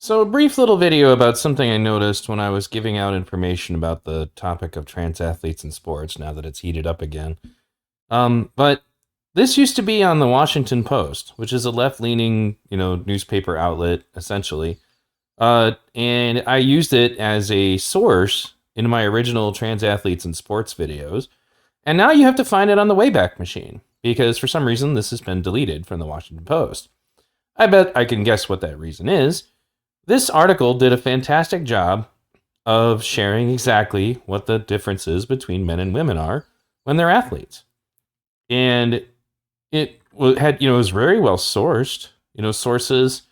So, a brief little video about something I noticed when I was giving out information about the topic of trans athletes in sports, now that it's heated up again. But this used to be on the Washington Post, which is a left leaning, newspaper outlet, essentially. And I used it as a source in my original trans athletes in sports videos. And now you have to find it on the Wayback machine, because for some reason this has been deleted from the Washington Post. I bet I can guess what that reason is. This article did a fantastic job of sharing exactly what the differences between men and women are when they're athletes. And it was very well sourced. Sources: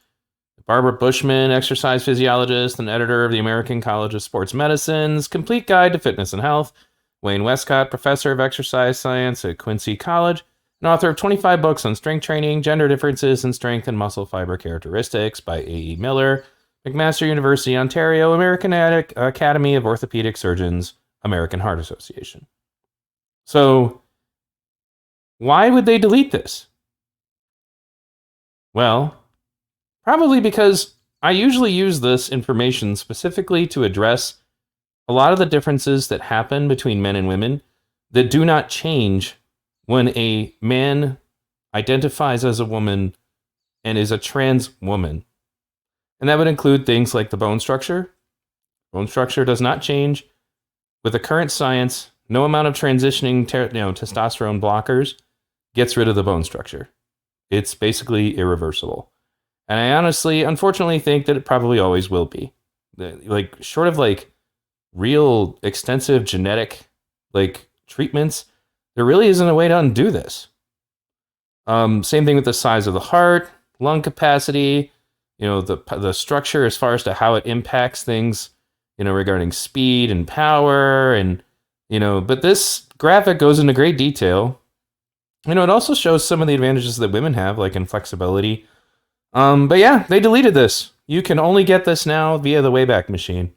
Barbara Bushman, exercise physiologist and editor of the American College of Sports Medicine's Complete Guide to Fitness and Health; Wayne Westcott, professor of exercise science at Quincy College, and author of 25 books on strength training, gender differences in strength and muscle fiber characteristics by A.E. Miller; McMaster University, Ontario, American Academy of Orthopedic Surgeons, American Heart Association. So, why would they delete this? Well, probably because I usually use this information specifically to address a lot of the differences that happen between men and women that do not change when a man identifies as a woman and is a trans woman. And that would include things like the bone structure. Bone structure does not change. With the current science, no amount of transitioning testosterone blockers gets rid of the bone structure. It's basically irreversible. And I honestly, unfortunately, think that it probably always will be. Short of real extensive genetic treatments, there really isn't a way to undo this. Same thing with the size of the heart, lung capacity, the structure as far as to how it impacts things, regarding speed and power, and but this graphic goes into great detail. It also shows some of the advantages that women have, like in flexibility. But yeah, they deleted this. You can only get this now via the Wayback machine.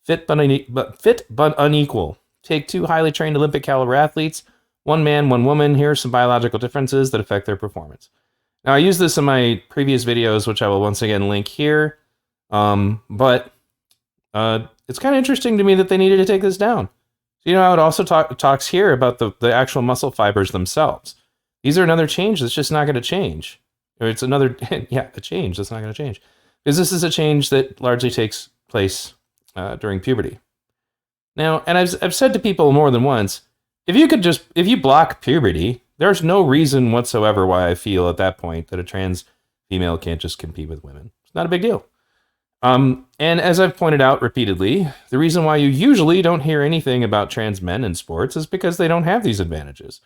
Fit but unequal. Take two highly trained Olympic caliber athletes, one man, one woman. Here are some biological differences that affect their performance. Now, I used this in my previous videos, which I will once again link here. But it's kind of interesting to me that they needed to take this down. So, how it also talks here about the actual muscle fibers themselves. These are another change that's just not going to change. Or it's another, a change that's not going to change. Because this is a change that largely takes place during puberty. Now, and I've said to people more than once, if you block puberty, there's no reason whatsoever why I feel at that point that a trans female can't just compete with women. It's not a big deal. And as I've pointed out repeatedly, the reason why you usually don't hear anything about trans men in sports is because they don't have these advantages.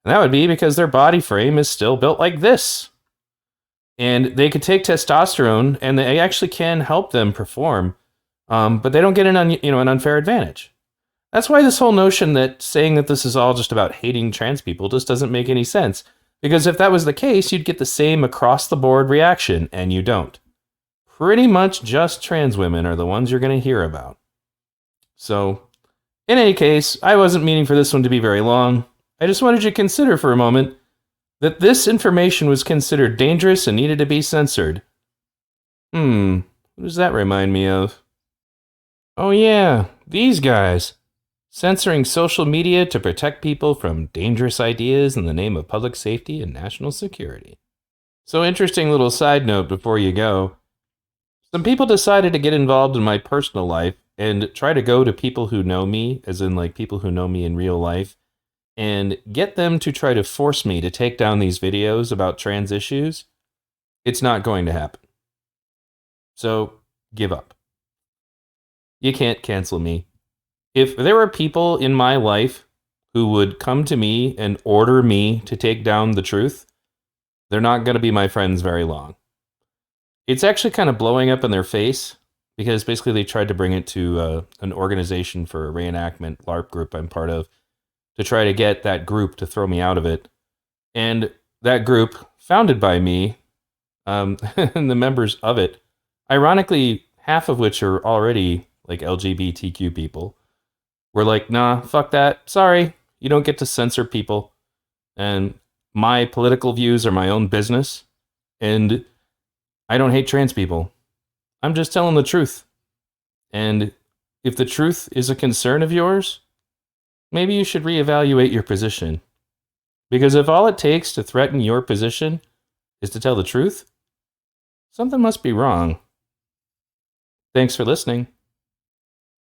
And that would be because their body frame is still built like this. And they could take testosterone, and they actually can help them perform, but they don't get an unfair advantage. That's why this whole notion that saying that this is all just about hating trans people just doesn't make any sense. Because if that was the case, you'd get the same across-the-board reaction, and you don't. Pretty much just trans women are the ones you're going to hear about. So, in any case, I wasn't meaning for this one to be very long. I just wanted you to consider for a moment that this information was considered dangerous and needed to be censored. What does that remind me of? Oh yeah, these guys. Censoring social media to protect people from dangerous ideas in the name of public safety and national security. So, interesting little side note before you go. Some people decided to get involved in my personal life and try to go to people who know me, as in people who know me in real life, and get them to try to force me to take down these videos about trans issues. It's not going to happen. So, give up. You can't cancel me. If there were people in my life who would come to me and order me to take down the truth, they're not going to be my friends very long. It's actually kind of blowing up in their face, because basically they tried to bring it to an organization for a reenactment LARP group I'm part of, to try to get that group to throw me out of it. And that group, founded by me, and the members of it, ironically, half of which are already LGBTQ people, were like, nah, fuck that. Sorry, you don't get to censor people. And my political views are my own business. And I don't hate trans people. I'm just telling the truth. And if the truth is a concern of yours, maybe you should reevaluate your position. Because if all it takes to threaten your position is to tell the truth, something must be wrong. Thanks for listening.